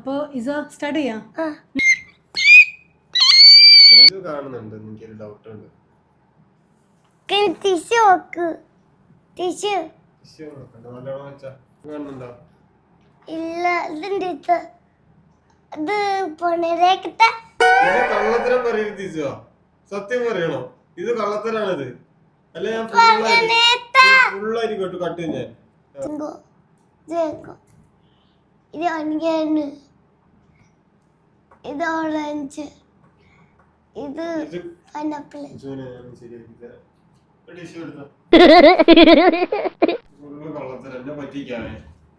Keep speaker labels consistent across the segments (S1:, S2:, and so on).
S1: അപ്പൊ ഇസ സ്റ്റാർട്ട് ചെയ്യാം.
S2: ഇത് കാണുന്നുണ്ട്, എനിക്കൊരു ഡൗട്ട് ഉണ്ട്.
S3: ടിഷ്യൂ നോക്ക്. ടിഷ്യൂ
S2: നല്ലോണം വെച്ചാ കാണുന്നുണ്ടോ?
S3: ഇല്ല, ഇതിന്റെ ഇത് പൊണരേക്കട്ടെ.
S2: ഇത് കള്ളത്തരം പറയരുത് ഈസോ, സത്യം പറയണോ? ഇത് കള്ളത്തരാണിത്. അല്ല ഞാൻ ഫുള്ളായിട്ട് കേട്ടു കട്ട് ഞാൻ.
S3: ഇത് ഒനിയൻ, ഇത് ഓറഞ്ച്, ഇത് പൈനാപ്പിൾ.
S2: കള്ളത്തരം എന്നെ പറ്റിക്കാവേ.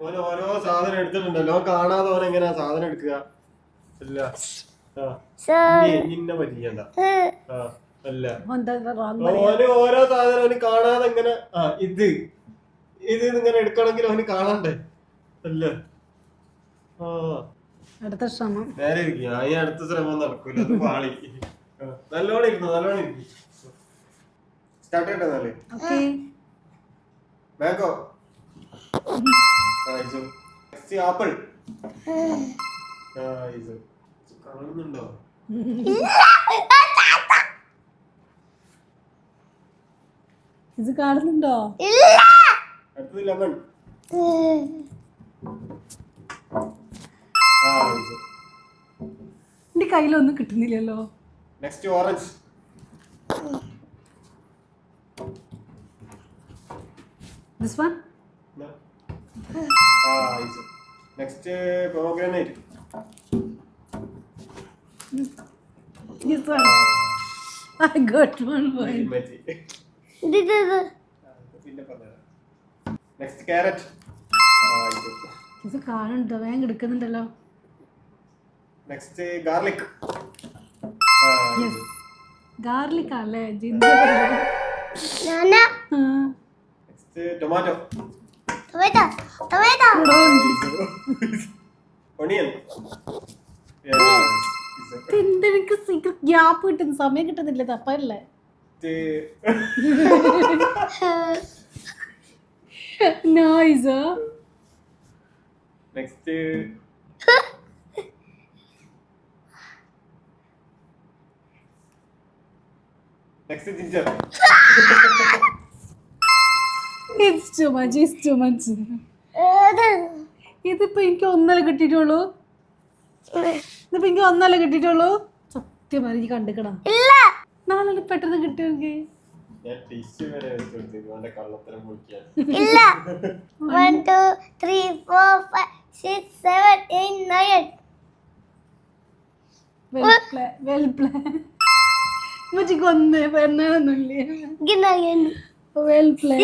S2: ഓന് ഓരോ സാധനം എടുത്തിട്ടുണ്ടല്ലോ, കാണാതെ ഓൻ എങ്ങനെയാ സാധനം എടുക്കുക? ഇല്ല, നിന്നെ പറ്റിക്കണ്ട. അല്ല, ഓന് ഓരോ സാധനം ഓന് കാണാതെ എങ്ങനെ ഇത് ഇങ്ങനെ എടുക്കണമെങ്കിൽ ഓന് കാണണ്ടേ? അല്ല,
S1: അടുത്ത ശ്രമം
S2: നേരെ ഇരിക്കുക. ഈ അടുത്ത ശ്രമം നടക്കൂല, അത് പാളി. നല്ലോണം ഇരിക്കുന്നു, നല്ലോണം ഇരിക്കും. സ്റ്റാർട്ട് ചെയ്യട്ടെ എന്നാല്. Mango, apple. കാണുന്നുണ്ടോ?
S1: ഇത് കാണുന്നുണ്ടോ?
S2: അടുത്തത് ലെമൺ.
S1: എന്റെ കയ്യിലൊന്നും കിട്ടുന്നില്ലല്ലോ.
S2: Next orange.
S1: This one.
S2: Next pomegranate.
S1: This one. I got one point.
S2: Next carrot.
S1: ഇത് കാണുന്നുണ്ടോ? വേഗം എടുക്കുന്നുണ്ടല്ലോ.
S2: Next garlic.
S1: യെസ്, ഗാർലിക് അല്ലേ? ജിഞ്ചർ.
S2: Next tomato. ഒണിയൻ.
S1: എനിക്ക് ഗ്യാപ്പ് കിട്ടുന്ന സമയം കിട്ടുന്നില്ല, തപ്പല്ലേ? Nice.
S2: Next ginger.
S1: It's too much, it's too much. ഇതിപ്പോ എനിക്ക് ഒന്നല്ല കിട്ടിയിട്ടുള്ളൂ. ഇതിപ്പോ എനിക്ക് ഒന്നല്ല കിട്ടിയിട്ടുള്ളൂ. സത്യം എനിക്ക് കണ്ടിക്കണം. നാളെ പെട്ടെന്ന് കിട്ടുമെങ്കിൽ.
S3: ഇല്ല. 1 2 3 4 5 6 7 8 9.
S1: Well play. മുझे കൊന്നേ പെണ്ണൊന്നുമില്ല. Well play.